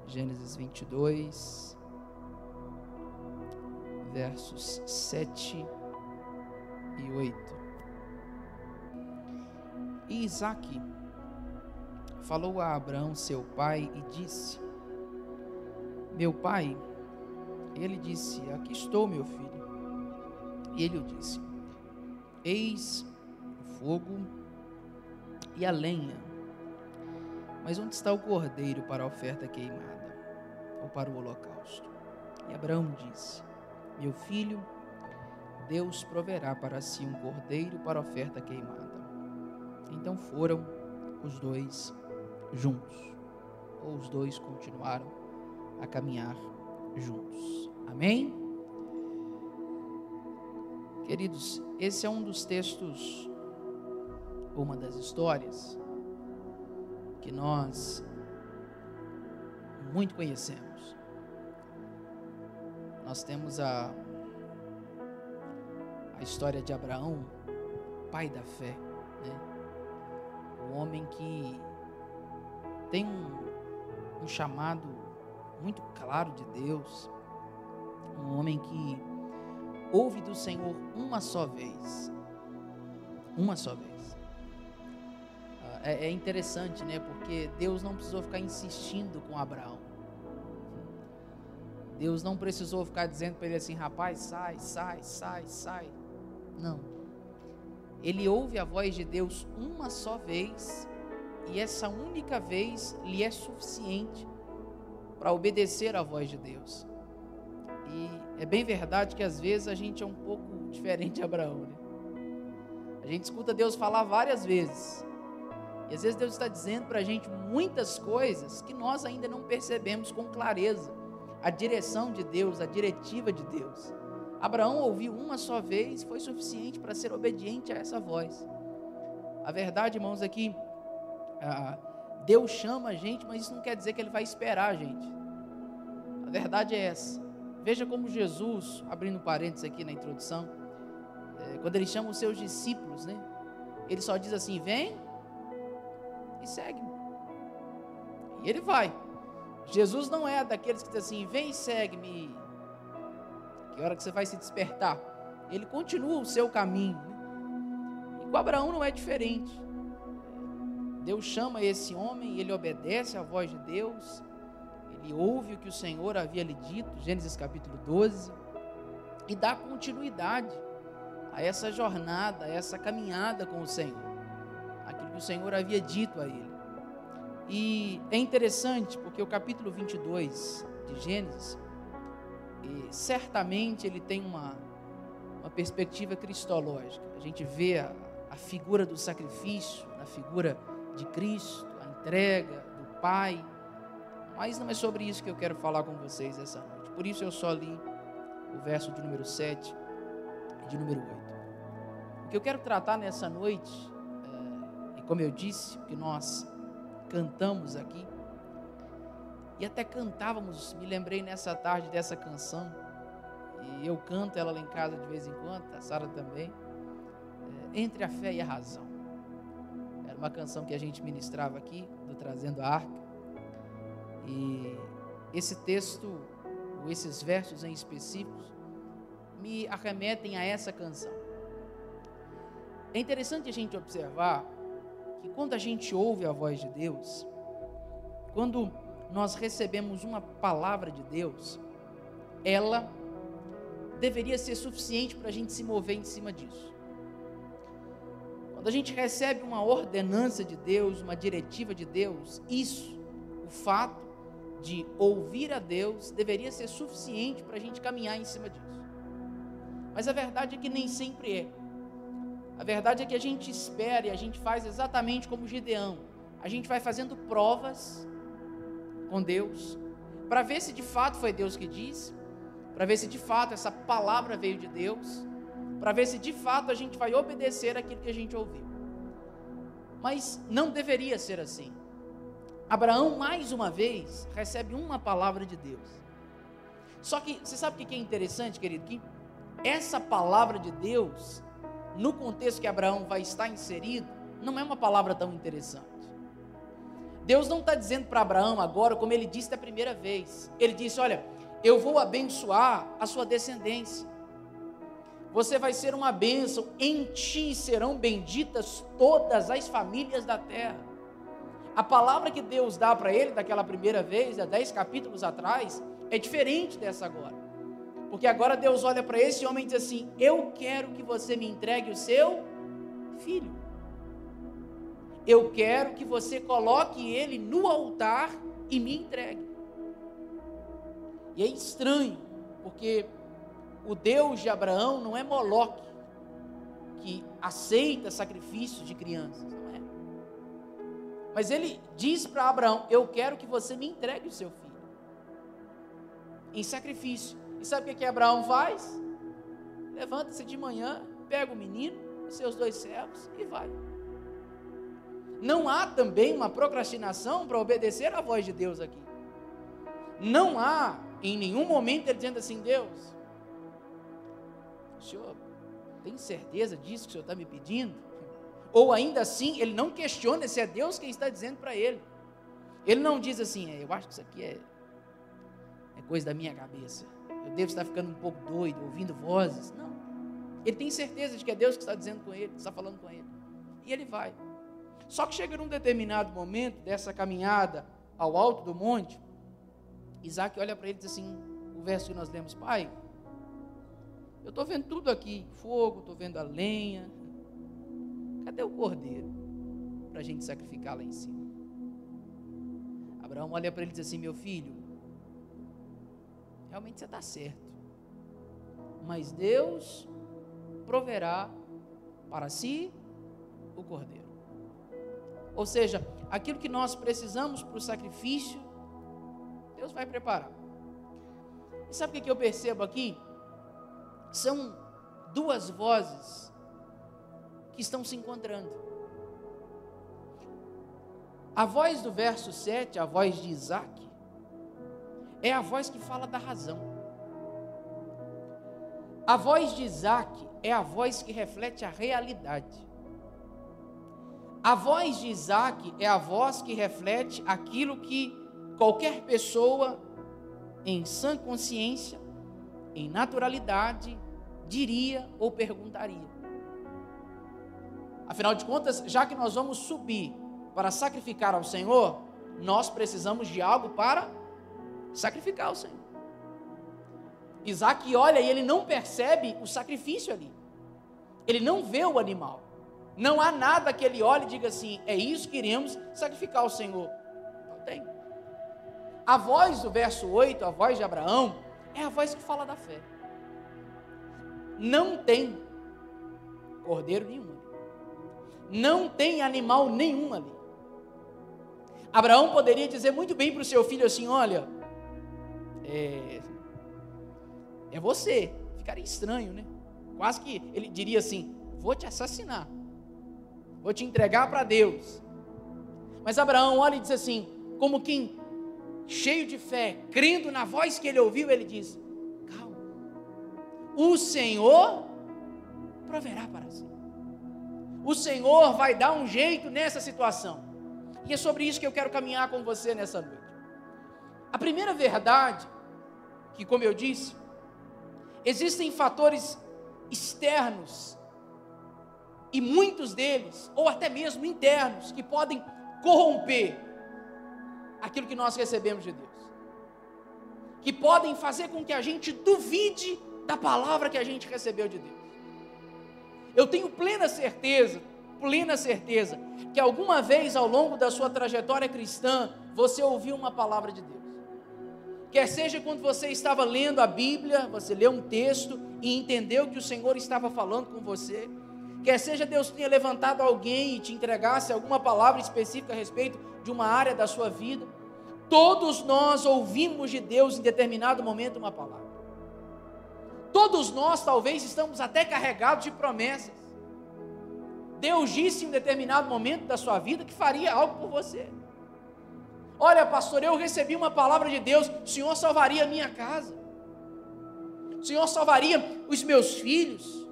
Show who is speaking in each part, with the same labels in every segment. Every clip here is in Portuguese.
Speaker 1: Gênesis 22, versos 7 e 8. E Isaque falou a Abraão, seu pai, e disse: meu pai. Ele disse: aqui estou, meu filho. E ele o disse: eis o fogo e a lenha, mas onde está o cordeiro para a oferta queimada, ou para o holocausto? E Abraão disse: meu filho, Deus proverá para si um cordeiro para a oferta queimada. Então foram os dois juntos, ou os dois continuaram a caminhar juntos. Amém? Queridos, esse é um dos textos, uma das histórias que nós muito conhecemos. Nós temos a história de Abraão, pai da fé, né? O homem que tem um chamado muito claro de Deus, um homem que ouve do Senhor uma só vez. É interessante, né? Porque Deus não precisou ficar insistindo com Abraão. Deus não precisou ficar dizendo para ele assim: rapaz, sai. Não. Ele ouve a voz de Deus uma só vez, e essa única vez lhe é suficiente para obedecer à voz de Deus. E é bem verdade que às vezes a gente é um pouco diferente de Abraão, né? A gente escuta Deus falar várias vezes, e às vezes Deus está dizendo para a gente muitas coisas que nós ainda não percebemos com clareza a direção de Deus, a diretiva de Deus. Abraão ouviu uma só vez, foi suficiente para ser obediente a essa voz. A verdade, irmãos, é que Deus chama a gente, mas isso não quer dizer que Ele vai esperar a gente. A verdade é essa. Veja como Jesus, abrindo parênteses aqui na introdução, quando Ele chama os seus discípulos, né? Ele só diz assim: vem e segue-me. E Ele vai. Jesus não é daqueles que diz assim: vem e segue-me, que hora que você vai se despertar. Ele continua o seu caminho, né? E com Abraão não é diferente. Deus chama esse homem, ele obedece à voz de Deus, ele ouve o que o Senhor havia lhe dito, Gênesis capítulo 12, e dá continuidade a essa jornada, a essa caminhada com o Senhor, aquilo que o Senhor havia dito a ele. E é interessante porque o capítulo 22 de Gênesis, certamente ele tem uma perspectiva cristológica. A gente vê a figura do sacrifício, na figura de Cristo, a entrega do Pai, mas não é sobre isso que eu quero falar com vocês essa noite. Por isso eu só li o verso de número 7 e de número 8. O que eu quero tratar nessa noite, e como eu disse, o que nós cantamos aqui, e até cantávamos, me lembrei nessa tarde dessa canção, e eu canto ela lá em casa de vez em quando, a Sara também, Entre a Fé e a Razão. Era uma canção que a gente ministrava aqui, do Trazendo a Arca, e esse texto, ou esses versos em específicos, me arremetem a essa canção. É interessante a gente observar que quando a gente ouve a voz de Deus, quando nós recebemos uma palavra de Deus, ela deveria ser suficiente para a gente se mover em cima disso. Quando a gente recebe uma ordenança de Deus, uma diretiva de Deus, o fato de ouvir a Deus deveria ser suficiente para a gente caminhar em cima disso. Mas a verdade é que nem sempre é. A verdade é que a gente espera e a gente faz exatamente como Gideão. A gente vai fazendo provas com Deus, para ver se de fato foi Deus que disse, para ver se de fato essa palavra veio de Deus, para ver se de fato a gente vai obedecer aquilo que a gente ouviu. Mas não deveria ser assim. Abraão, mais uma vez, recebe uma palavra de Deus. Só que, você sabe o que é interessante, querido? Que essa palavra de Deus, no contexto que Abraão vai estar inserido, não é uma palavra tão interessante. Deus não está dizendo para Abraão agora, como ele disse da primeira vez. Ele disse: olha, eu vou abençoar a sua descendência. Você vai ser uma bênção, em ti serão benditas todas as famílias da terra. A palavra que Deus dá para ele daquela primeira vez, há 10 capítulos atrás, é diferente dessa agora. Porque agora Deus olha para esse homem e diz assim: eu quero que você me entregue o seu filho. Eu quero que você coloque ele no altar e me entregue. E é estranho, porque o Deus de Abraão não é Moloque, que aceita sacrifícios de crianças, não é. Mas ele diz para Abraão: eu quero que você me entregue o seu filho em sacrifício. E sabe o que Abraão faz? Levanta-se de manhã, pega o menino, os seus 2 servos e vai. Não há também uma procrastinação para obedecer à voz de Deus aqui. Não há em nenhum momento ele dizendo assim: Deus, o senhor tem certeza disso que o senhor está me pedindo? Ou ainda assim, ele não questiona se é Deus quem está dizendo para ele. Ele não diz assim: eu acho que isso aqui é coisa da minha cabeça, eu devo estar ficando um pouco doido, ouvindo vozes. Não, ele tem certeza de que é Deus que está dizendo com ele, que está falando com ele, e ele vai. Só que chega num determinado momento dessa caminhada ao alto do monte, Isaac olha para ele e diz assim, o verso que nós lemos: pai, eu estou vendo tudo aqui, fogo, estou vendo a lenha, cadê o cordeiro para a gente sacrificar lá em cima? Abraão olha para ele e diz assim: meu filho, realmente você está certo, mas Deus proverá para si o cordeiro. Ou seja, aquilo que nós precisamos para o sacrifício, Deus vai preparar. E sabe o que eu percebo aqui? São 2 vozes que estão se encontrando. A voz do verso 7, a voz de Isaac, é a voz que fala da razão. A voz de Isaac é a voz que reflete a realidade. A voz de Isaac é a voz que reflete aquilo que qualquer pessoa em sã consciência, em naturalidade, diria ou perguntaria. Afinal de contas, já que nós vamos subir para sacrificar ao Senhor, nós precisamos de algo para sacrificar ao Senhor. Isaac olha e ele não percebe o sacrifício ali. Ele não vê o animal. Não há nada que ele olhe e diga assim: é isso que iremos sacrificar ao Senhor. Não tem. A voz do verso 8, a voz de Abraão, é a voz que fala da fé. Não tem cordeiro nenhum ali. Não tem animal nenhum ali. Abraão poderia dizer muito bem para o seu filho assim: olha, é você. Ficaria estranho, né? Quase que ele diria assim: vou te assassinar, vou te entregar para Deus. Mas Abraão olha e diz assim, como quem cheio de fé, crendo na voz que ele ouviu, ele diz: calma, o Senhor proverá para si. O Senhor vai dar um jeito nessa situação. E é sobre isso que eu quero caminhar com você nessa noite. A primeira verdade, que como eu disse, existem fatores externos, e muitos deles, ou até mesmo internos, que podem corromper aquilo que nós recebemos de Deus, que podem fazer com que a gente duvide da palavra que a gente recebeu de Deus. Eu tenho plena certeza, que alguma vez ao longo da sua trajetória cristã, você ouviu uma palavra de Deus. Quer seja quando você estava lendo a Bíblia, você leu um texto e entendeu que o Senhor estava falando com você. Quer seja Deus tenha levantado alguém e te entregasse alguma palavra específica a respeito de uma área da sua vida. Todos nós ouvimos de Deus em determinado momento uma palavra. Todos nós talvez estamos até carregados de promessas. Deus disse em um determinado momento da sua vida que faria algo por você. Olha, pastor, eu recebi uma palavra de Deus, o Senhor salvaria a minha casa, o Senhor salvaria os meus filhos.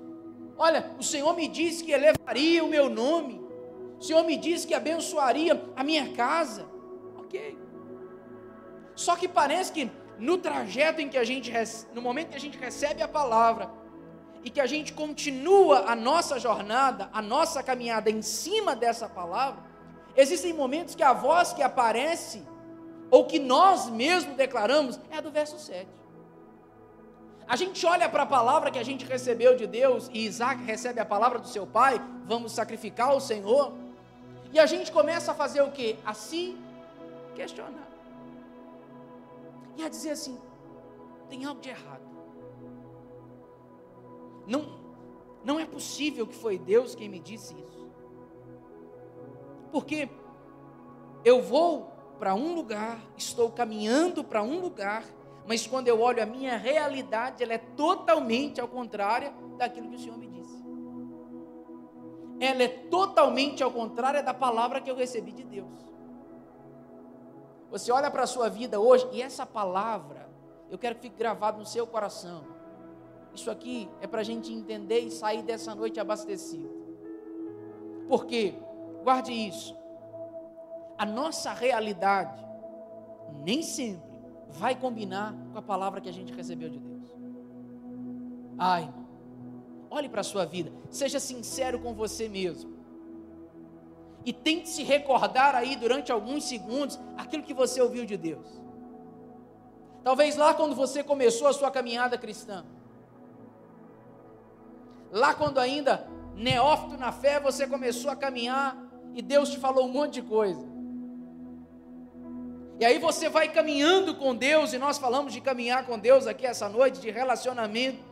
Speaker 1: Olha, o Senhor me disse que elevaria o meu nome, o Senhor me disse que abençoaria a minha casa. ok. Só que parece que no trajeto em que no momento que a gente recebe a palavra, e que a gente continua a nossa jornada, a nossa caminhada em cima dessa palavra, existem momentos que a voz que aparece, ou que nós mesmos declaramos, é a do verso 7. A gente olha para a palavra que a gente recebeu de Deus, e Isaac recebe a palavra do seu pai, vamos sacrificar ao Senhor, e a gente começa a fazer o quê? A se questionar. E a dizer assim, tem algo de errado. Não é possível que foi Deus quem me disse isso. Porque eu vou para um lugar, estou caminhando para um lugar, mas quando eu olho a minha realidade, ela é totalmente ao contrário daquilo que o Senhor me disse. Ela é totalmente ao contrário da palavra que eu recebi de Deus. Você olha para a sua vida hoje, e essa palavra, eu quero que fique gravado no seu coração. Isso aqui é para a gente entender e sair dessa noite abastecido. Porque, guarde isso, a nossa realidade nem sempre vai combinar com a palavra que a gente recebeu de Deus. Ai, irmão, olhe para a sua vida, seja sincero com você mesmo. E tente se recordar aí durante alguns segundos aquilo que você ouviu de Deus. Talvez lá quando você começou a sua caminhada cristã, lá quando ainda neófito na fé, você começou a caminhar e Deus te falou um monte de coisa. E aí você vai caminhando com Deus, e nós falamos de caminhar com Deus aqui essa noite, de relacionamento.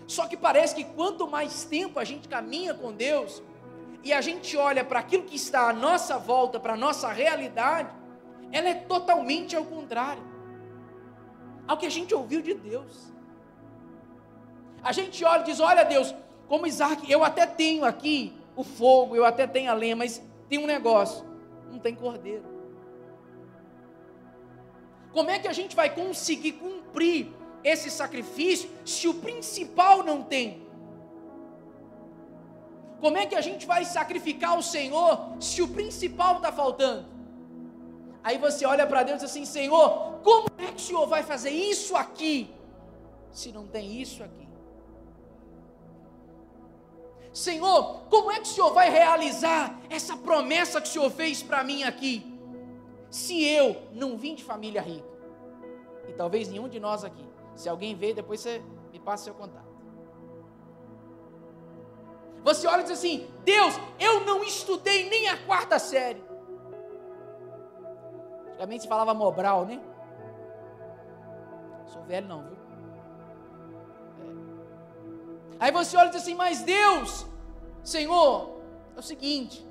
Speaker 1: Só que parece que quanto mais tempo a gente caminha com Deus, e a gente olha para aquilo que está à nossa volta, para a nossa realidade, ela é totalmente ao contrário ao que a gente ouviu de Deus. A gente olha e diz, olha Deus, como Isaac, eu até tenho aqui o fogo, eu até tenho a lenha, mas tem um negócio, não tem cordeiro. Como é que a gente vai conseguir cumprir esse sacrifício se o principal não tem? Como é que a gente vai sacrificar ao Senhor se o principal está faltando? Aí você olha para Deus e diz assim, Senhor, como é que o Senhor vai fazer isso aqui se não tem isso aqui? Senhor, como é que o Senhor vai realizar essa promessa que o Senhor fez para mim aqui, se eu não vim de família rica? E talvez nenhum de nós aqui. Se alguém veio, depois você me passa seu contato. Você olha e diz assim, Deus, eu não estudei nem a 4ª série. Antigamente se falava Mobral, né? Sou velho não, viu? Aí você olha e diz assim, mas Deus, Senhor, é o seguinte,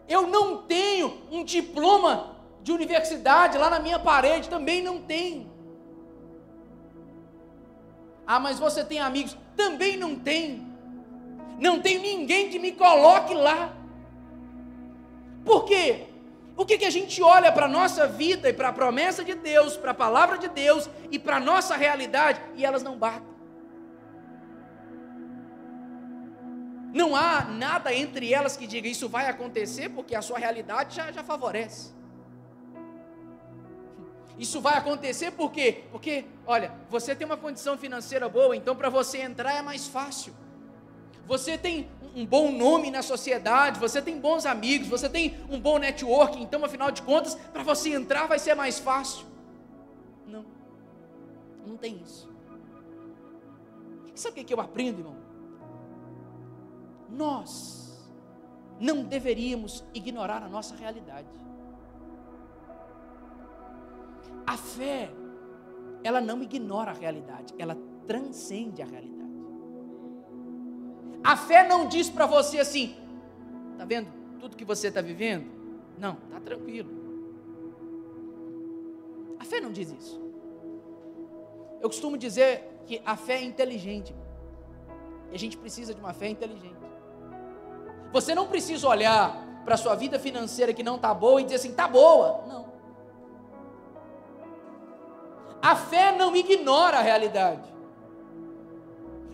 Speaker 1: eu não tenho um diploma de universidade lá na minha parede, também não tenho. Ah, mas você tem amigos? Também não tenho. Não tenho ninguém que me coloque lá. Por quê? Por que a gente olha para a nossa vida e para a promessa de Deus, para a palavra de Deus e para a nossa realidade e elas não batem? Não há nada entre elas que diga isso vai acontecer porque a sua realidade já favorece. Isso vai acontecer por quê? Porque, olha, você tem uma condição financeira boa, então para você entrar é mais fácil. Você tem um bom nome na sociedade, você tem bons amigos, você tem um bom networking, então afinal de contas, para você entrar vai ser mais fácil. Não tem isso. E sabe o que eu aprendo, irmão? Nós não deveríamos ignorar a nossa realidade. A fé, ela não ignora a realidade, ela transcende a realidade. A fé não diz para você assim, está vendo tudo que você está vivendo? Não, está tranquilo. A fé não diz isso. Eu costumo dizer que a fé é inteligente. E a gente precisa de uma fé inteligente. Você não precisa olhar para a sua vida financeira que não está boa e dizer assim, está boa. Não. A fé não ignora a realidade.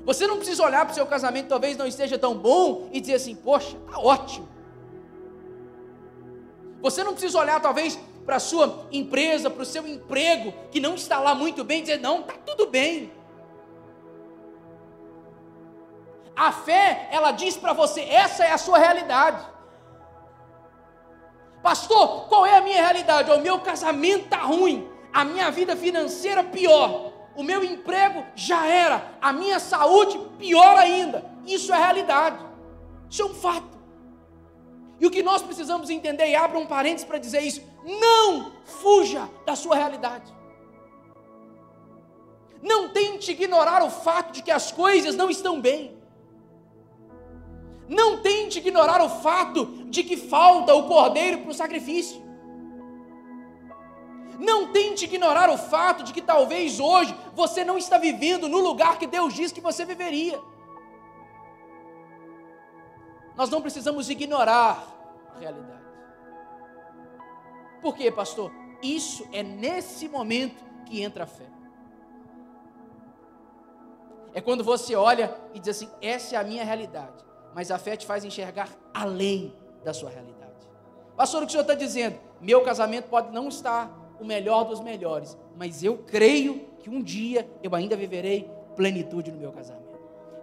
Speaker 1: Você não precisa olhar para o seu casamento, talvez não esteja tão bom, e dizer assim, poxa, está ótimo. Você não precisa olhar talvez para a sua empresa, para o seu emprego, que não está lá muito bem, e dizer, não, está tudo bem. A fé, ela diz para você, essa é a sua realidade. Pastor, qual é a minha realidade? O meu casamento está ruim, a minha vida financeira pior, o meu emprego já era, a minha saúde pior ainda. Isso é realidade, isso é um fato. E o que nós precisamos entender, e abra um parênteses para dizer isso, não fuja da sua realidade. Não tente ignorar o fato de que as coisas não estão bem. Não tente ignorar o fato de que falta o cordeiro para o sacrifício. Não tente ignorar o fato de que talvez hoje você não está vivendo no lugar que Deus diz que você viveria. Nós não precisamos ignorar a realidade. Por quê, pastor? Isso é nesse momento que entra a fé. É quando você olha e diz assim, essa é a minha realidade. Mas a fé te faz enxergar além da sua realidade. Pastor, o que o senhor está dizendo? Meu casamento pode não estar o melhor dos melhores, mas eu creio que um dia eu ainda viverei plenitude no meu casamento.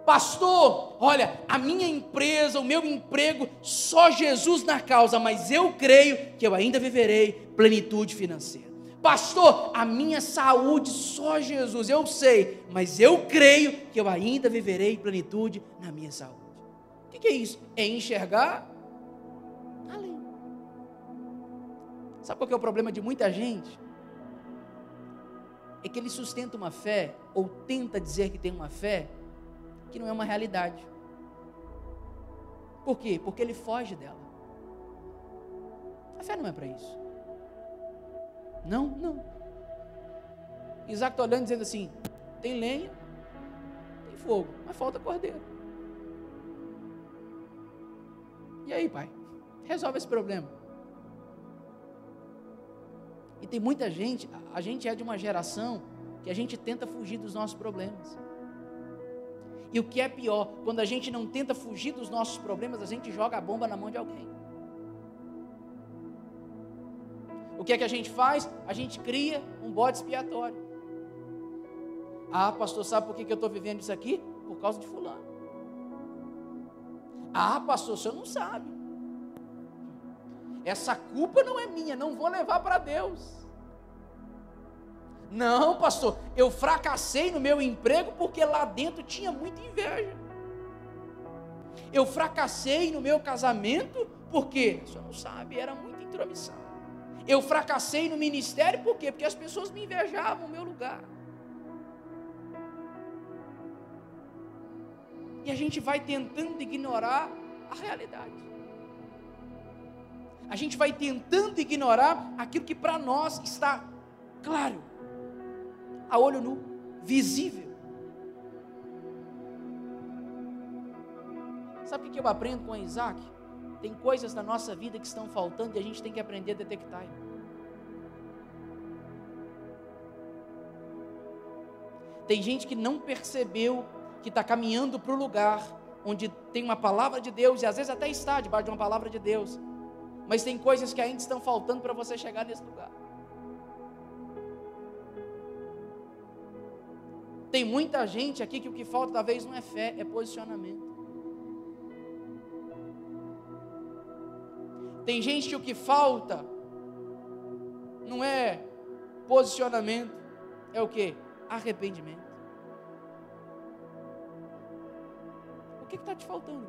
Speaker 1: Pastor, olha, a minha empresa, o meu emprego, só Jesus na causa, mas eu creio que eu ainda viverei plenitude financeira. Pastor, a minha saúde, só Jesus, eu sei, mas eu creio que eu ainda viverei plenitude na minha saúde. O que é isso? É enxergar além. Sabe qual que é o problema de muita gente? É que ele sustenta uma fé, ou tenta dizer que tem uma fé, que não é uma realidade. Por quê? Porque ele foge dela. A fé não é para isso. Não. Isaac está olhando dizendo assim, tem lenha, tem fogo, mas falta cordeiro. E aí, pai? Resolve esse problema. E tem muita gente, a gente é de uma geração que a gente tenta fugir dos nossos problemas. E o que é pior, quando a gente não tenta fugir dos nossos problemas, a gente joga a bomba na mão de alguém. O que é que a gente faz? A gente cria um bode expiatório. Ah, pastor, sabe por que eu estou vivendo isso aqui? Por causa de fulano. Ah, pastor, o senhor não sabe. Essa culpa não é minha, não vou levar para Deus. Não, pastor, eu fracassei no meu emprego porque lá dentro tinha muita inveja. Eu fracassei no meu casamento porque, o senhor não sabe, era muita intromissão. Eu fracassei no ministério por quê? Porque as pessoas me invejavam no meu lugar. E a gente vai tentando ignorar a realidade. A gente vai tentando ignorar aquilo que para nós está claro, a olho nu, visível. Sabe o que eu aprendo com Isaac? Tem coisas na nossa vida que estão faltando e a gente tem que aprender a detectar. Tem gente que não percebeu que está caminhando para o lugar onde tem uma palavra de Deus, e às vezes até está debaixo de uma palavra de Deus, mas tem coisas que ainda estão faltando para você chegar nesse lugar. Tem muita gente aqui que o que falta talvez não é fé, é posicionamento. Tem gente que o que falta não é posicionamento, é o que? Arrependimento. O que está te faltando?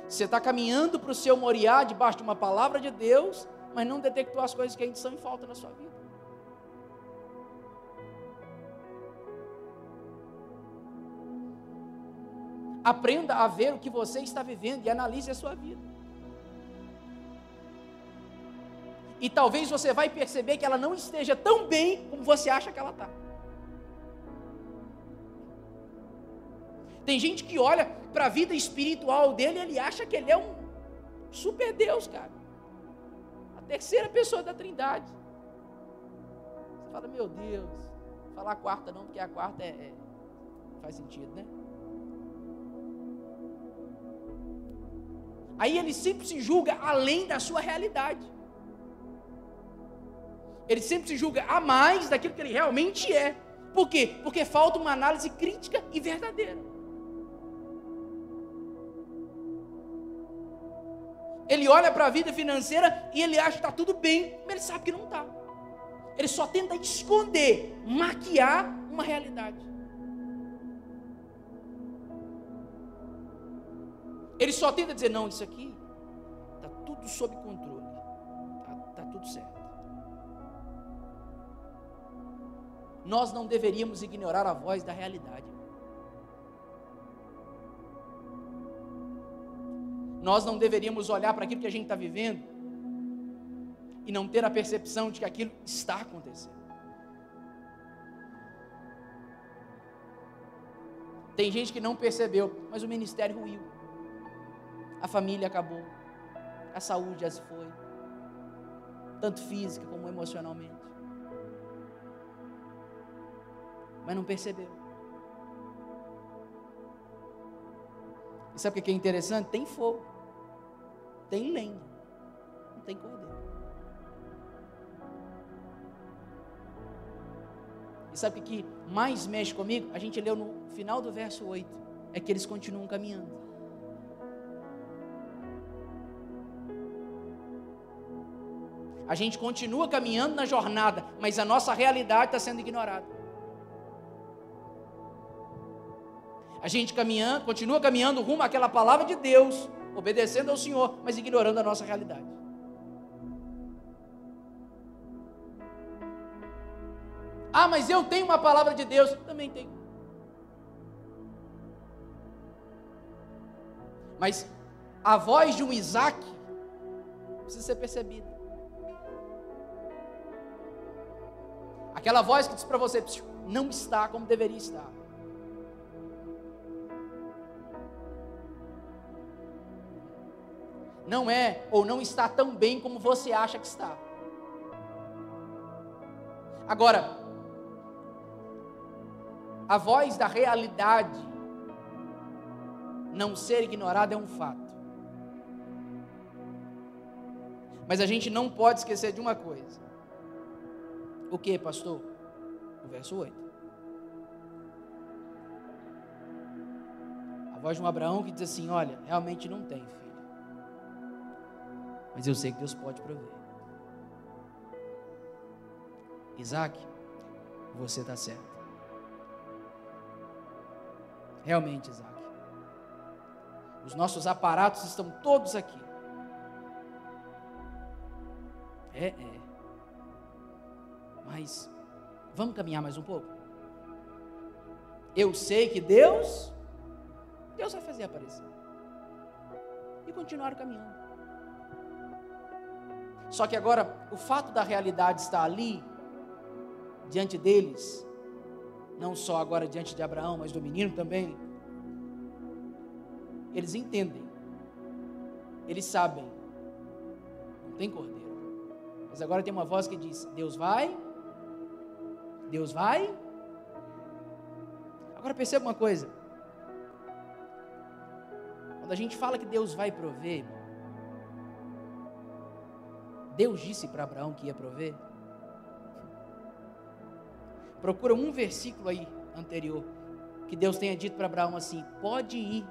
Speaker 1: Você está caminhando para o seu Moriá debaixo de uma palavra de Deus, mas não detectou as coisas que ainda estão em falta na sua vida. Aprenda a ver o que você está vivendo e analise a sua vida. E talvez você vai perceber que ela não esteja tão bem como você acha que ela está. Tem gente que olha para a vida espiritual dele e ele acha que ele é um super Deus, cara. A terceira pessoa da Trindade. Você fala, meu Deus, vou falar a quarta não, porque a quarta faz sentido, né? aí ele sempre se julga além da sua realidade. Ele sempre se julga a mais daquilo que ele realmente é. Por quê? Porque falta uma análise crítica e verdadeira. Ele olha para a vida financeira e ele acha que está tudo bem, mas ele sabe que não está. Ele só tenta esconder, maquiar uma realidade. Ele só tenta dizer, não, isso aqui está tudo sob controle, está tudo certo. Nós não deveríamos ignorar a voz da realidade. Nós não deveríamos olhar para aquilo que a gente está vivendo e não ter a percepção de que aquilo está acontecendo. Tem gente que não percebeu, mas o ministério ruiu. A família acabou. A saúde já se foi. Tanto física como emocionalmente. Mas não percebeu. E sabe o que é interessante? Tem fogo, tem lenha, não tem cordeiro. E sabe o que mais mexe comigo? A gente leu no final do verso 8, é que eles continuam caminhando. A gente continua caminhando na jornada, mas a nossa realidade está sendo ignorada. A gente continua caminhando rumo àquela palavra de Deus, obedecendo ao Senhor, mas ignorando a nossa realidade. Ah, mas eu tenho uma palavra de Deus. Também tenho. Mas a voz de um Isaac precisa ser percebida. Aquela voz que diz para você, não está como deveria estar. Não é ou não está tão bem como você acha que está. Agora, a voz da realidade não ser ignorada é um fato. Mas a gente não pode esquecer de uma coisa. O que, pastor? O verso 8. A voz de um Abraão que diz assim, olha, realmente não tem, filho. Mas eu sei que Deus pode prover. Isaac, você está certo. Realmente, Isaac. Os nossos aparatos estão todos aqui. Mas vamos caminhar mais um pouco? Eu sei que Deus vai fazer aparecer. E continuar caminhando. Só que agora, o fato da realidade estar ali, diante deles, não só agora diante de Abraão, mas do menino também, eles entendem, eles sabem, não tem cordeiro, mas agora tem uma voz que diz, Deus vai, agora perceba uma coisa, quando a gente fala que Deus vai prover, Deus disse para Abraão que ia prover. Procura um versículo aí anterior, que Deus tenha dito para Abraão assim, pode ir.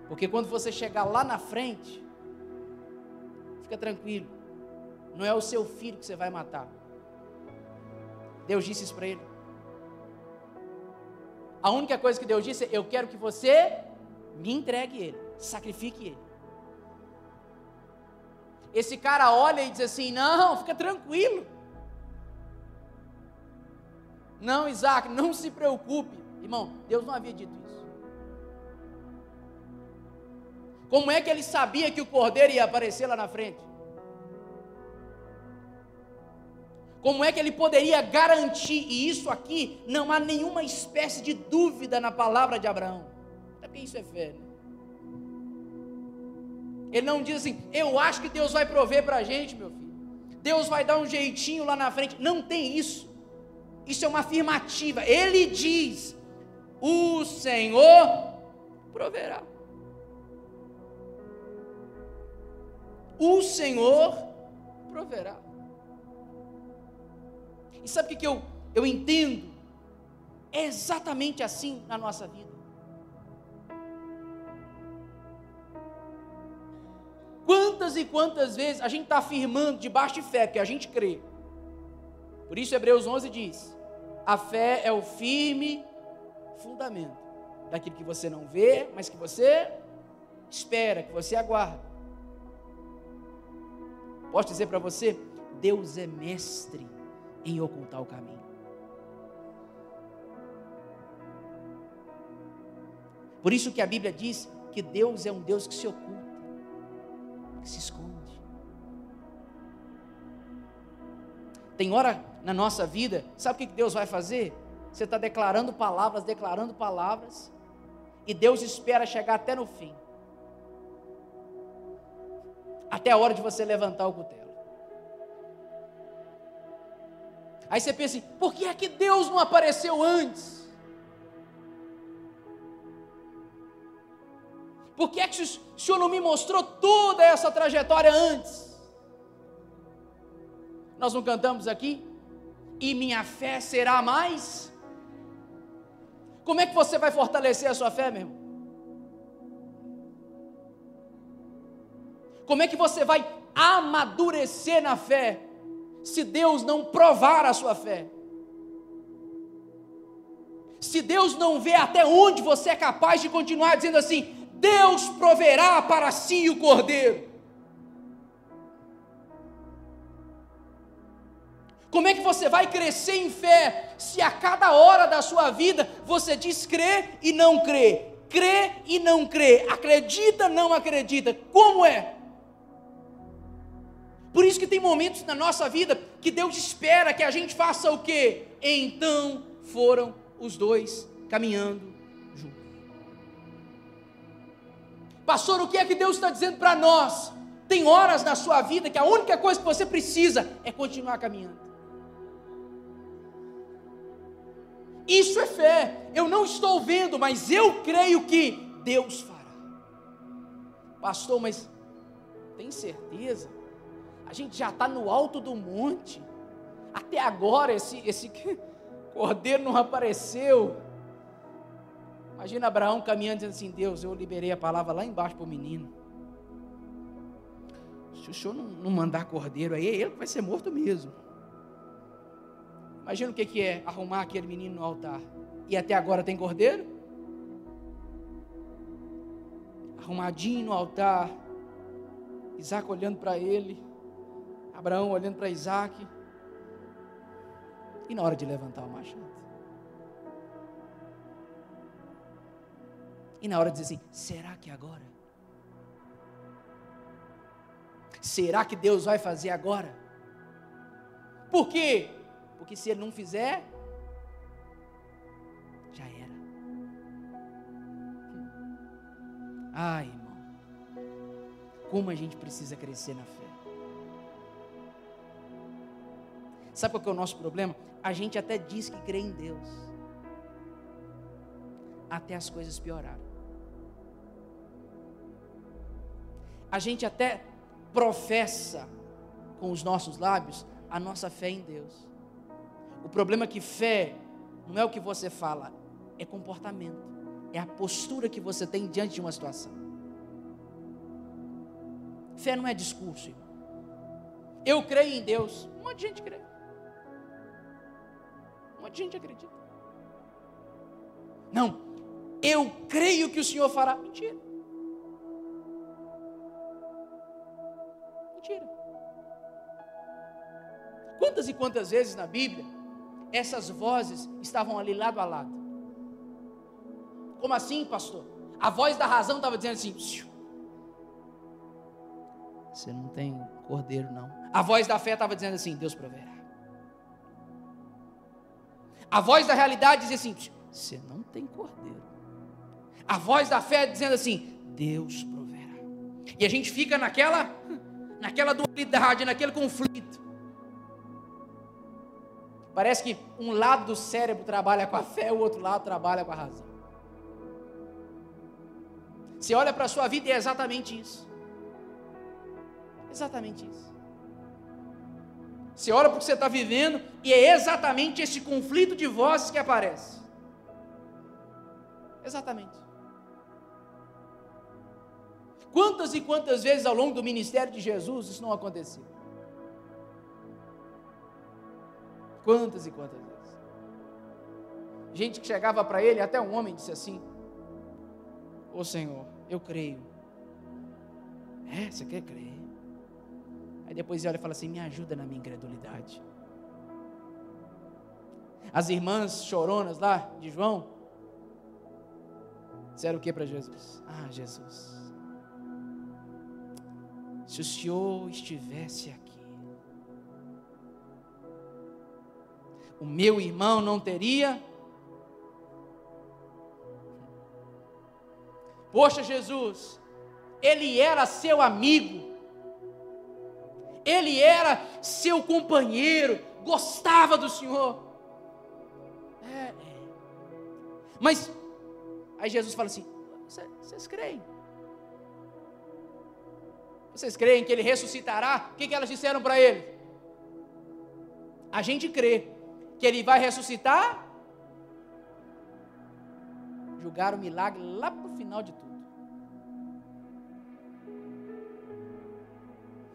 Speaker 1: Porque quando você chegar lá na frente, fica tranquilo, não é o seu filho que você vai matar. Deus disse isso para ele. A única coisa que Deus disse é, eu quero que você me entregue ele, sacrifique ele. Esse cara olha e diz assim, não, fica tranquilo. Não, Isaac, não se preocupe. Irmão, Deus não havia dito isso. Como é que ele sabia que o cordeiro ia aparecer lá na frente? Como é que ele poderia garantir? E isso aqui, não há nenhuma espécie de dúvida na palavra de Abraão. Até porque isso é fé, né? Ele não diz assim, eu acho que Deus vai prover para a gente, meu filho. Deus vai dar um jeitinho lá na frente. Não tem isso. Isso é uma afirmativa. Ele diz, o Senhor proverá. o Senhor proverá. E sabe o que eu entendo? É exatamente assim na nossa vida. Quantas e quantas vezes a gente está afirmando debaixo de fé, que a gente crê. Por isso Hebreus 11 diz: a fé é o firme fundamento daquilo que você não vê, mas que você espera, que você aguarda. Posso dizer para você, Deus é mestre em ocultar o caminho. Por isso que a Bíblia diz que Deus é um Deus que se oculta, que se esconde. Tem hora na nossa vida, sabe o que Deus vai fazer? Você está declarando palavras, e Deus espera chegar até no fim, até a hora de você levantar o cutelo. Aí você pensa assim, por que é que Deus não apareceu antes? Por que é que o Senhor não me mostrou toda essa trajetória antes? Nós não cantamos aqui? E minha fé será mais? Como é que você vai fortalecer a sua fé, meu irmão? Como é que você vai amadurecer na fé, se Deus não provar a sua fé? Se Deus não vê até onde você é capaz de continuar dizendo assim, Deus proverá para si o cordeiro. Como é que você vai crescer em fé, se a cada hora da sua vida, você diz crer e não crê, crê e não crê, acredita, não acredita, como é? Por isso que tem momentos na nossa vida, que Deus espera que a gente faça o quê? Então foram os dois caminhando juntos. Pastor, o que é que Deus está dizendo para nós? Tem horas na sua vida que a única coisa que você precisa é continuar caminhando. Isso é fé. Eu não estou vendo, mas eu creio que Deus fará. Pastor, mas tem certeza? A gente já está no alto do monte. Até agora esse cordeiro não apareceu. Imagina Abraão caminhando dizendo assim, Deus, eu liberei a palavra lá embaixo para o menino. Se o senhor não mandar cordeiro aí, ele vai ser morto mesmo. Imagina o que é arrumar aquele menino no altar. E até agora tem cordeiro? Arrumadinho no altar. Isaac olhando para ele. Abraão olhando para Isaac. E na hora de levantar o machado? E na hora de dizer assim, será que agora? Será que Deus vai fazer agora? Por quê? Porque se Ele não fizer, já era. Ai, irmão, como a gente precisa crescer na fé. Sabe qual que é o nosso problema? A gente até diz que crê em Deus, até as coisas pioraram. A gente até professa com os nossos lábios a nossa fé em Deus. O problema é que fé não é o que você fala, é comportamento, é a postura que você tem diante de uma situação. Fé não é discurso, irmão. Eu creio em Deus, um monte de gente crê, um monte de gente acredita. Não, eu creio que o Senhor fará. Mentira. Quantas e quantas vezes na Bíblia essas vozes estavam ali lado a lado? Como assim, pastor? A voz da razão estava dizendo assim, você não tem cordeiro não. A voz da fé estava dizendo assim, Deus proverá. A voz da realidade dizia assim, você não tem cordeiro. A voz da fé dizendo assim, Deus proverá. E a gente fica naquela dualidade, naquele conflito. Parece que um lado do cérebro trabalha com a fé, o outro lado trabalha com a razão. Você olha para a sua vida e é exatamente isso. Exatamente isso. Você olha para o que você está vivendo e é exatamente esse conflito de vozes que aparece. Exatamente. Quantas e quantas vezes ao longo do ministério de Jesus isso não aconteceu? Quantas e quantas vezes? Gente que chegava para ele, até um homem disse assim: ô Senhor, eu creio. Você quer crer? Aí depois ele olha e fala assim: me ajuda na minha incredulidade. As irmãs choronas lá de João disseram o que para Jesus? Jesus, se o Senhor estivesse aqui, o meu irmão não teria. Poxa, Jesus, ele era seu amigo, ele era seu companheiro, gostava do Senhor. Mas, aí Jesus fala assim: vocês creem? Vocês creem que ele ressuscitará? O que elas disseram para ele? A gente crê que ele vai ressuscitar. Julgaram o milagre lá para o final de tudo.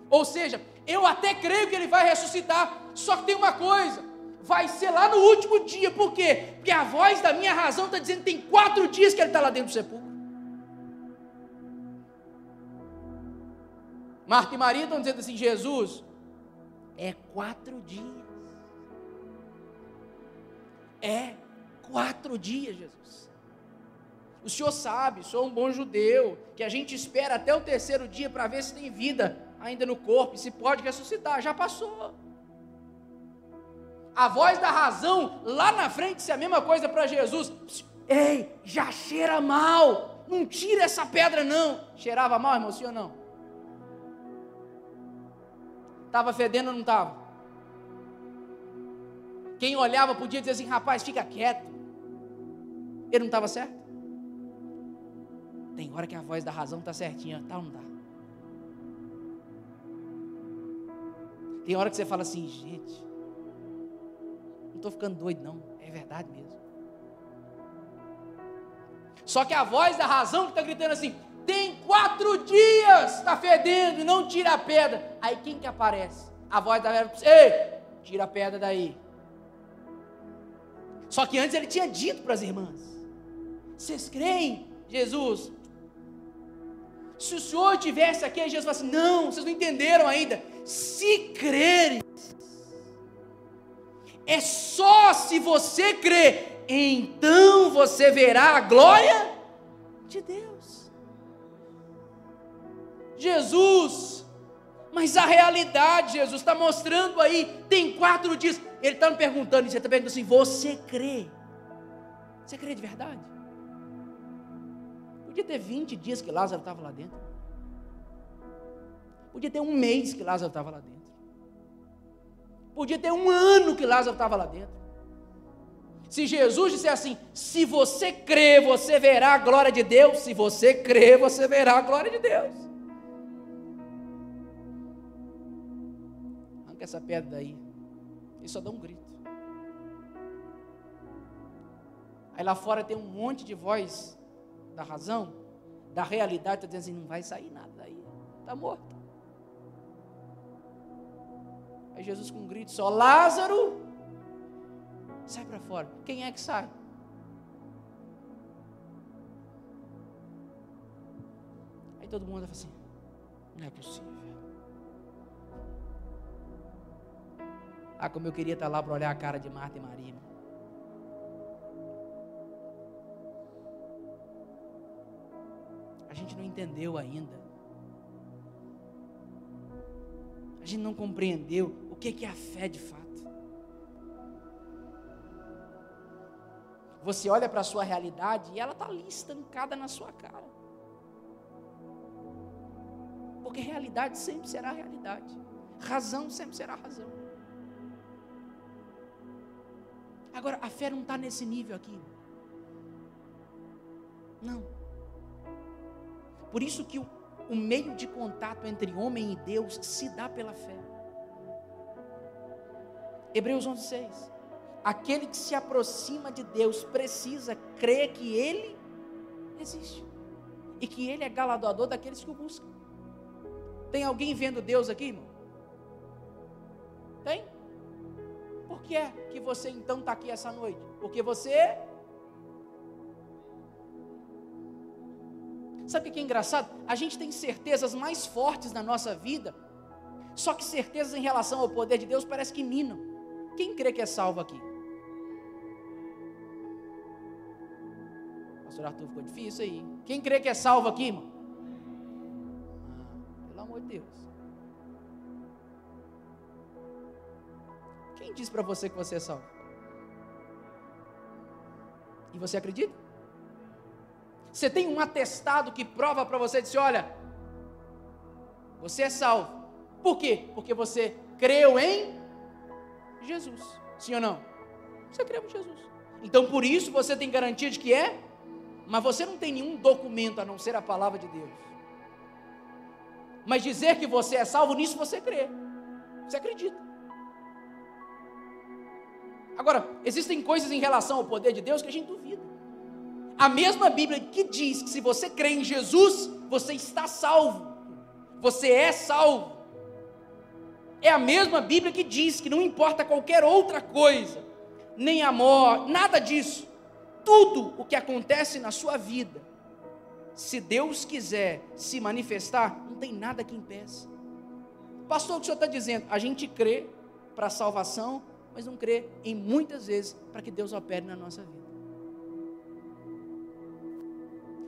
Speaker 1: Ou seja, eu até creio que ele vai ressuscitar, só que tem uma coisa: vai ser lá no último dia. Por quê? Porque a voz da minha razão está dizendo que tem 4 dias que ele está lá dentro do sepulcro. Marta e Maria estão dizendo assim: Jesus, é 4 dias. É 4 dias, Jesus. O Senhor sabe, sou um bom judeu, que a gente espera até o 3º dia para ver se tem vida ainda no corpo, e se pode ressuscitar. Já passou. A voz da razão lá na frente disse a mesma coisa para Jesus: ei, já cheira mal, não tira essa pedra não. Cheirava mal, irmão, sim ou não? Estava fedendo ou não estava? Quem olhava podia dizer assim: rapaz, fica quieto. Ele não estava certo? Tem hora que a voz da razão está certinha, tá ou não está? Tem hora que você fala assim: gente, não estou ficando doido não, é verdade mesmo. Só que a voz da razão que está gritando assim: tem 4 dias, está fedendo e não tira a pedra. Aí quem que aparece? A voz da velha: ei, tira a pedra daí. Só que antes ele tinha dito para as irmãs: vocês creem, Jesus? Se o Senhor estivesse aqui, aí Jesus fala assim: não, vocês não entenderam ainda. Se creres, é só se você crer, então você verá a glória de Deus. Jesus, mas a realidade, Jesus está mostrando aí, tem 4 dias. Ele está me perguntando, você está perguntando assim: você crê? Você crê de verdade? Podia ter 20 dias que Lázaro estava lá dentro. Podia ter 1 mês que Lázaro estava lá dentro. Podia ter 1 ano que Lázaro estava lá dentro. Se Jesus disser assim: se você crê, você verá a glória de Deus. Se você crê, você verá a glória de Deus. Arranca essa pedra daí. Ele só dá um grito. Aí lá fora tem um monte de voz da razão, da realidade, está dizendo assim: não vai sair nada daí, está morto. Aí Jesus com um grito só: Lázaro, sai para fora. Quem é que sai? Aí todo mundo fala assim: não é possível. Como eu queria estar lá para olhar a cara de Marta e Maria. A gente não entendeu ainda. A gente não compreendeu o que é a fé de fato. Você olha para a sua realidade e ela está ali estancada na sua cara. Porque realidade sempre será realidade. Razão sempre será razão. Agora, a fé não está nesse nível aqui. Não. Por isso que o meio de contato entre homem e Deus se dá pela fé. Hebreus 11:6. Aquele que se aproxima de Deus precisa crer que Ele existe e que Ele é galardoador daqueles que o buscam. Tem alguém vendo Deus aqui, irmão? Tem? Por que é que você então está aqui essa noite? Porque você... Sabe o que é engraçado? A gente tem certezas mais fortes na nossa vida, só que certezas em relação ao poder de Deus parece que minam. Quem crê que é salvo aqui? Pastor Arthur, ficou difícil aí. Quem crê que é salvo aqui, irmão? Pelo amor de Deus. Quem disse para você que você é salvo? E você acredita? Você tem um atestado que prova para você, diz, olha, você é salvo. Por quê? Porque você creu em Jesus. Sim ou não? Você creu em Jesus. Então por isso você tem garantia de que é, mas você não tem nenhum documento a não ser a palavra de Deus. Mas dizer que você é salvo, nisso você crê. Você acredita. Agora, existem coisas em relação ao poder de Deus que a gente duvida. A mesma Bíblia que diz que se você crê em Jesus, você está salvo. Você é salvo. É a mesma Bíblia que diz que não importa qualquer outra coisa, nem a morte, nada disso. Tudo o que acontece na sua vida, se Deus quiser se manifestar, não tem nada que impeça. Pastor, o que o senhor está dizendo? A gente crê para a salvação, mas não crê em muitas vezes para que Deus opere na nossa vida.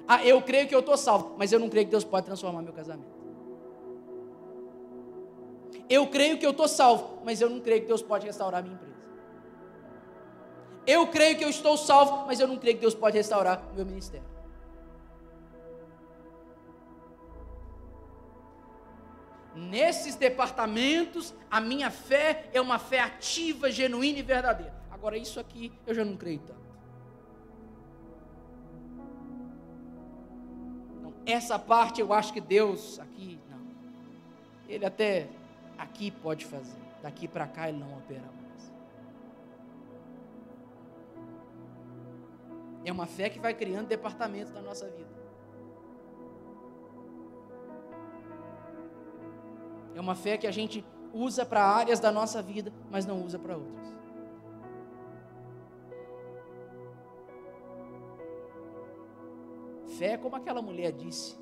Speaker 1: Ah, eu creio que eu estou salvo, mas eu não creio que Deus pode transformar meu casamento. Eu creio que eu estou salvo, mas eu não creio que Deus pode restaurar minha empresa. Eu creio que eu estou salvo, mas eu não creio que Deus pode restaurar meu ministério. Nesses departamentos, a minha fé é uma fé ativa, genuína e verdadeira. Agora, isso aqui eu já não creio tanto. Não, essa parte eu acho que Deus aqui, não. Ele até aqui pode fazer. Daqui para cá ele não opera mais. É uma fé que vai criando departamentos na nossa vida. É uma fé que a gente usa para áreas da nossa vida, mas não usa para outras. Fé é como aquela mulher disse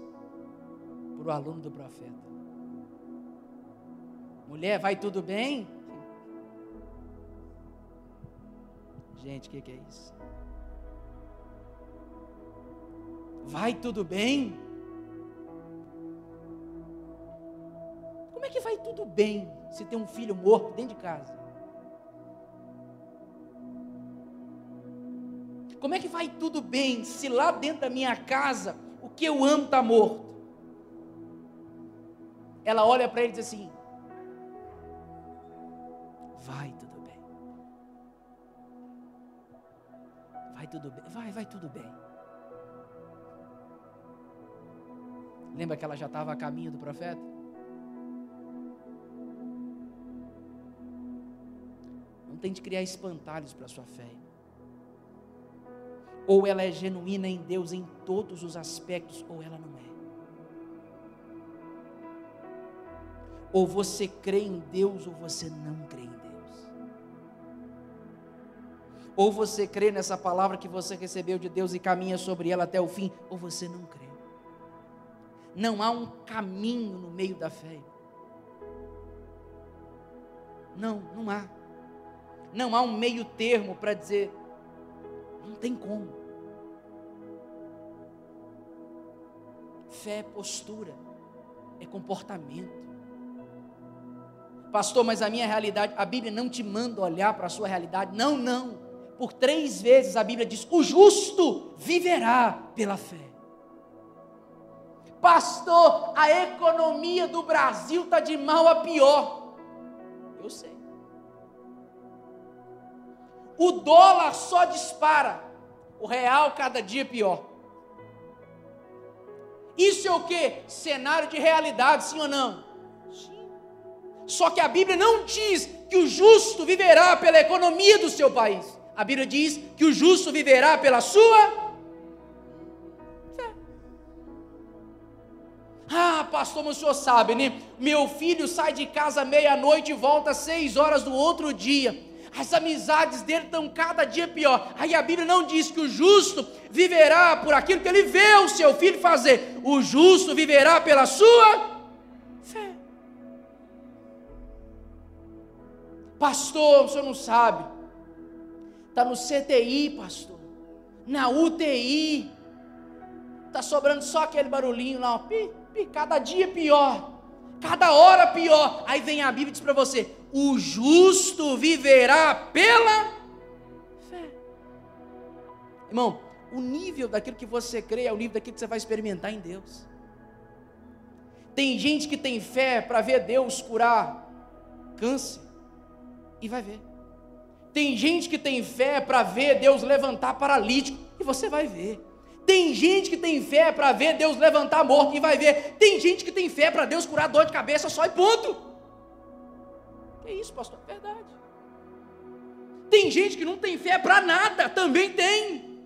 Speaker 1: para o aluno do profeta: mulher, vai tudo bem? Gente, o que é isso? Vai tudo bem? Como é que vai tudo bem se tem um filho morto dentro de casa? Como é que vai tudo bem se lá dentro da minha casa o que eu amo está morto? Ela olha para ele e diz assim: vai tudo bem. Vai tudo bem. Vai tudo bem. Lembra que ela já estava a caminho do profeta? Não tente criar espantalhos para a sua fé. Ou ela é genuína em Deus em todos os aspectos, ou ela não é. Ou você crê em Deus, ou você não crê em Deus. Ou você crê nessa palavra que você recebeu de Deus e caminha sobre ela até o fim, ou você não crê. Não há um caminho no meio da fé. Não há. Não há um meio termo para dizer, não tem como. Fé é postura, é comportamento. Pastor, mas a minha realidade, a Bíblia não te manda olhar para a sua realidade. Não. Por 3 vezes a Bíblia diz, o justo viverá pela fé. Pastor, a economia do Brasil está de mal a pior. Eu sei. O dólar só dispara, o real cada dia pior. Isso é o quê? Cenário de realidade, sim ou não? Sim. Só que a Bíblia não diz que o justo viverá pela economia do seu país. A Bíblia diz que o justo viverá pela sua fé. Ah, pastor, mas o senhor sabe, né? Meu filho sai de casa meia-noite e volta às 6 horas do outro dia. As amizades dele estão cada dia pior. Aí a Bíblia não diz que o justo viverá por aquilo que ele vê o seu filho fazer. O justo viverá pela sua fé. Pastor, o senhor não sabe. Está no CTI, pastor. Na UTI. Está sobrando só aquele barulhinho lá. Pi, pi, cada dia pior. Cada hora pior. Aí vem a Bíblia e diz para você: o justo viverá pela fé. Irmão, o nível daquilo que você crê é o nível daquilo que você vai experimentar em Deus. Tem gente que tem fé para ver Deus curar câncer e vai ver. Tem gente que tem fé para ver Deus levantar paralítico e você vai ver. Tem gente que tem fé para ver Deus levantar morto e vai ver. Tem gente que tem fé para Deus curar dor de cabeça só e ponto. Que isso, pastor? É verdade. Tem gente que não tem fé para nada, também tem.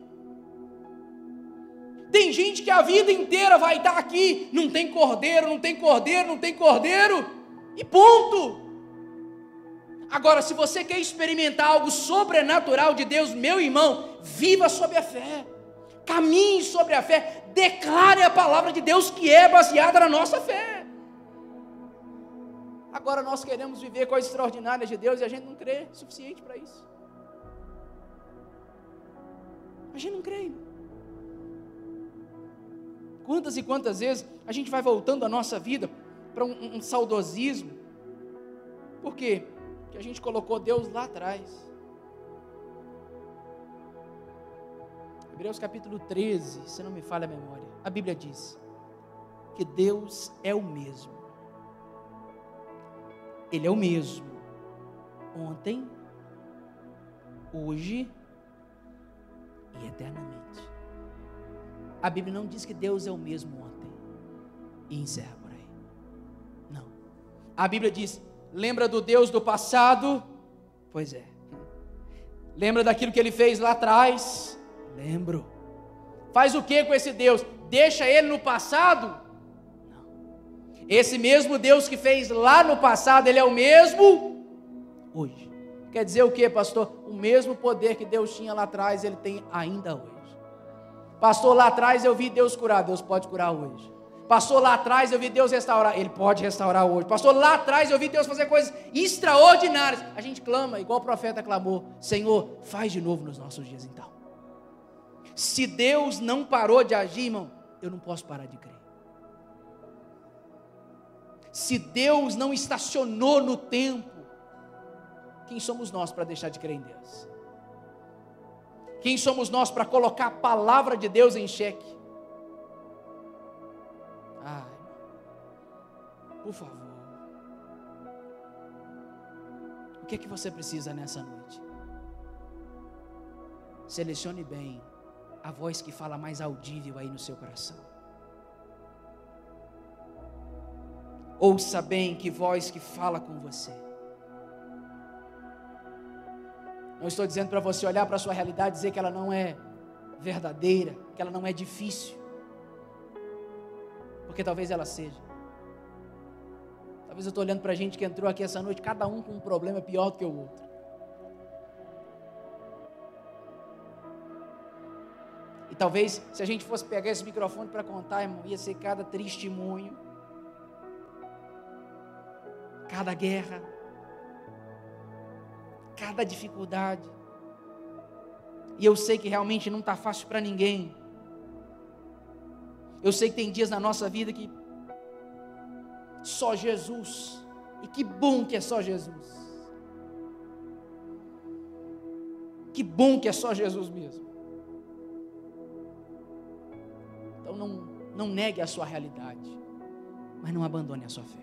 Speaker 1: Tem gente que a vida inteira vai estar aqui, não tem cordeiro, não tem cordeiro, não tem cordeiro, e ponto. Agora, se você quer experimentar algo sobrenatural de Deus, meu irmão, viva sob a fé. Caminhe sobre a fé, declare a palavra de Deus que é baseada na nossa fé. Agora nós queremos viver coisas extraordinárias de Deus e a gente não crê o suficiente para isso. A gente não crê. Quantas e quantas vezes a gente vai voltando a nossa vida para um saudosismo. Por quê? Porque a gente colocou Deus lá atrás. Hebreus capítulo 13, se não me falha a memória, a Bíblia diz que Deus é o mesmo. Ele é o mesmo ontem, hoje e eternamente. A Bíblia não diz que Deus é o mesmo ontem e encerra por aí. Não. A Bíblia diz: lembra do Deus do passado? Pois é. Lembra daquilo que Ele fez lá atrás? Lembro. Faz o que com esse Deus? Deixa ele no passado? Não. Esse mesmo Deus que fez lá no passado, Ele é o mesmo hoje. Quer dizer o que, pastor? O mesmo poder que Deus tinha lá atrás, Ele tem ainda hoje. Pastor, lá atrás eu vi Deus curar, Deus pode curar hoje. Pastor, lá atrás eu vi Deus restaurar, Ele pode restaurar hoje. Pastor, lá atrás eu vi Deus fazer coisas extraordinárias. A gente clama, igual o profeta clamou: Senhor, faz de novo nos nossos dias então. Se Deus não parou de agir, irmão, eu não posso parar de crer. Se Deus não estacionou no tempo, quem somos nós para deixar de crer em Deus? Quem somos nós para colocar a palavra de Deus em xeque? Ai, por favor. O que é que você precisa nessa noite? Selecione bem a voz que fala mais audível aí no seu coração. Ouça bem que voz que fala com você. Não estou dizendo para você olhar para a sua realidade e dizer que ela não é verdadeira, que ela não é difícil, porque talvez ela seja. Talvez eu estou olhando para a gente que entrou aqui essa noite, cada um com um problema pior do que o outro. E talvez, se a gente fosse pegar esse microfone para contar, irmão, ia ser cada testemunho, cada guerra, cada dificuldade. E eu sei que realmente não está fácil para ninguém. Eu sei que tem dias na nossa vida que só Jesus, e que bom que é só Jesus. Que bom que é só Jesus mesmo. Então não negue a sua realidade, mas não abandone a sua fé.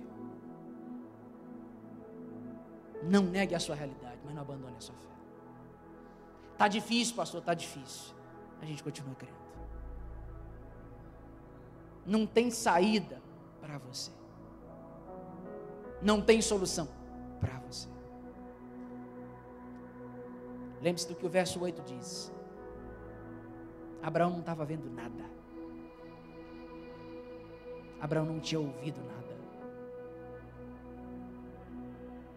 Speaker 1: Não negue a sua realidade, mas não abandone a sua fé. Está difícil, pastor, está difícil. A gente continua crendo. Não tem saída para você. Não tem solução para você. Lembre-se do que o verso 8 diz. Abraão não estava vendo nada. Abraão não tinha ouvido nada.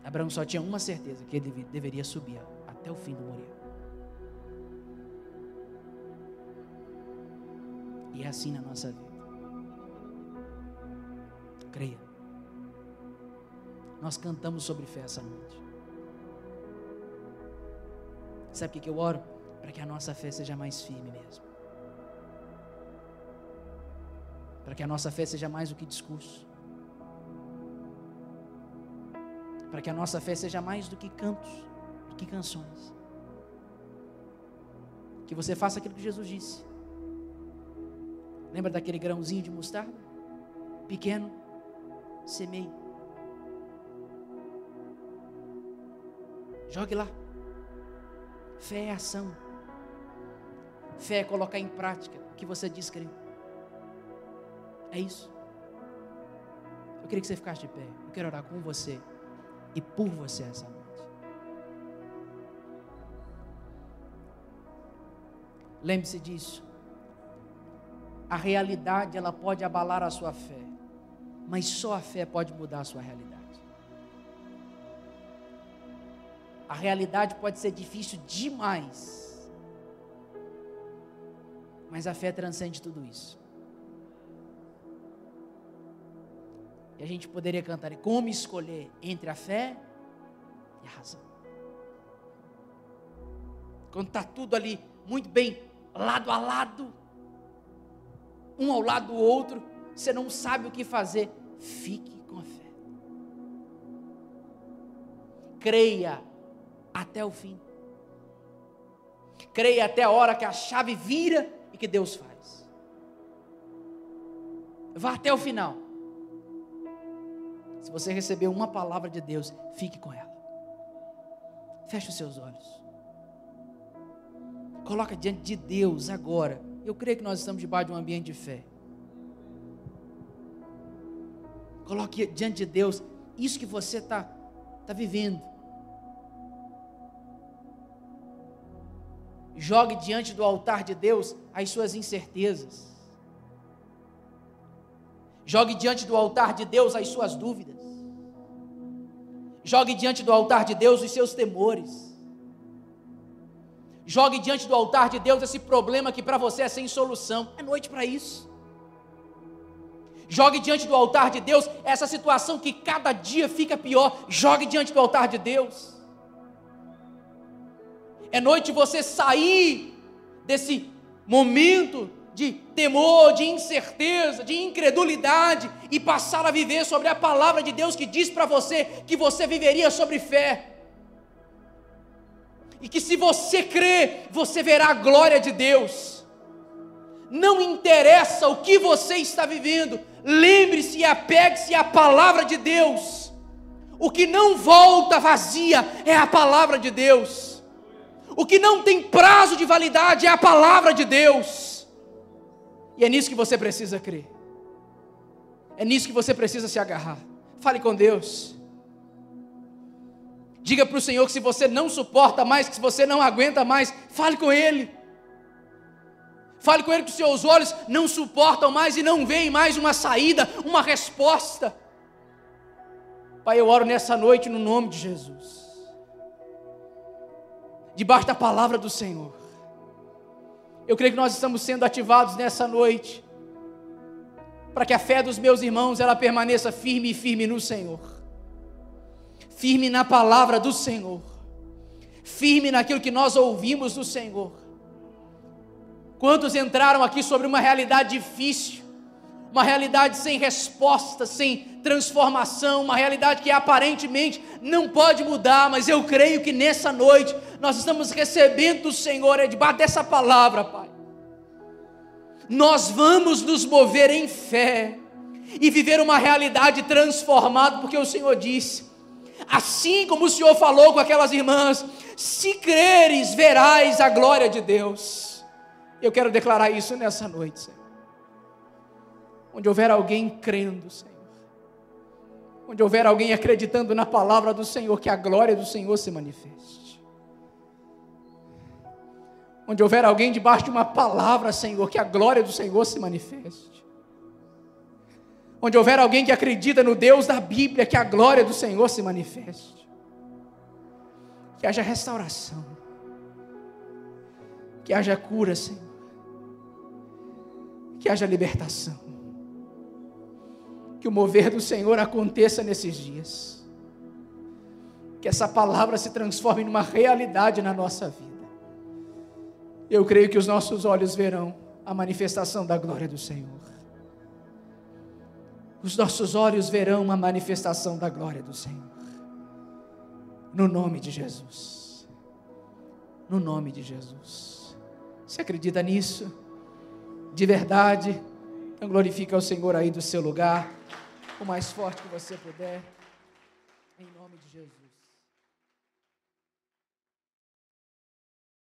Speaker 1: Abraão só tinha uma certeza, que ele deveria subir até o fim do Moriá. E é assim na nossa vida. Creia. Nós cantamos sobre fé essa noite. Sabe o que eu oro? Para que a nossa fé seja mais firme mesmo. Para que a nossa fé seja mais do que discurso. Para que a nossa fé seja mais do que cantos, do que canções. Que você faça aquilo que Jesus disse. Lembra daquele grãozinho de mostarda? Pequeno, semeie. Jogue lá. Fé é ação. Fé é colocar em prática o que você diz crer. É isso. Eu queria que você ficasse de pé. Eu quero orar com você e por você essa noite. Lembre-se disso. A realidade, ela pode abalar a sua fé, mas só a fé pode mudar a sua realidade. A realidade pode ser difícil demais, mas a fé transcende tudo isso. E a gente poderia cantar: como escolher entre a fé e a razão? Quando está tudo ali muito bem, lado a lado, um ao lado do outro, você não sabe o que fazer, fique com a fé. Creia até o fim. Creia até a hora que a chave vira e que Deus faz. Vá até o final. Se você receber uma palavra de Deus, fique com ela. Feche os seus olhos. Coloca diante de Deus agora. Eu creio que nós estamos debaixo de um ambiente de fé. Coloque diante de Deus isso que você está vivendo. Jogue diante do altar de Deus as suas incertezas. Jogue diante do altar de Deus as suas dúvidas. Jogue diante do altar de Deus os seus temores. Jogue diante do altar de Deus esse problema que para você é sem solução. É noite para isso. Jogue diante do altar de Deus essa situação que cada dia fica pior. Jogue diante do altar de Deus. É noite de você sair desse momento de temor, de incerteza, de incredulidade e passar a viver sobre a palavra de Deus que diz para você que você viveria sobre fé. E que se você crer, você verá a glória de Deus. Não interessa o que você está vivendo, lembre-se e apegue-se à palavra de Deus. O que não volta vazia é a palavra de Deus. O que não tem prazo de validade é a palavra de Deus. E é nisso que você precisa crer. É nisso que você precisa se agarrar. Fale com Deus. Diga para o Senhor que se você não suporta mais, que se você não aguenta mais, fale com Ele. Fale com Ele que os seus olhos não suportam mais e não veem mais uma saída, uma resposta. Pai, eu oro nessa noite no nome de Jesus. Debaixo da palavra do Senhor. Eu creio que nós estamos sendo ativados nessa noite, para que a fé dos meus irmãos, ela permaneça firme e firme no Senhor. Firme na palavra do Senhor. Firme naquilo que nós ouvimos do Senhor. Quantos entraram aqui sobre uma realidade difícil, uma realidade sem resposta, sem transformação, uma realidade que aparentemente não pode mudar, mas eu creio que nessa noite nós estamos recebendo do Senhor, debaixo dessa palavra, Pai. Nós vamos nos mover em fé e viver uma realidade transformada, porque o Senhor disse, assim como o Senhor falou com aquelas irmãs, se creres, verás a glória de Deus. Eu quero declarar isso nessa noite, Senhor. Onde houver alguém crendo, Senhor, onde houver alguém acreditando na palavra do Senhor, que a glória do Senhor se manifeste. Onde houver alguém debaixo de uma palavra, Senhor, que a glória do Senhor se manifeste. Onde houver alguém que acredita no Deus da Bíblia, que a glória do Senhor se manifeste. Que haja restauração. Que haja cura, Senhor. Que haja libertação. Que o mover do Senhor aconteça nesses dias. Que essa palavra se transforme numa realidade na nossa vida. Eu creio que os nossos olhos verão a manifestação da glória do Senhor. Os nossos olhos verão a manifestação da glória do Senhor. No nome de Jesus. No nome de Jesus. Você acredita nisso? De verdade? Então glorifica o Senhor aí do seu lugar, o mais forte que você puder, em nome de Jesus.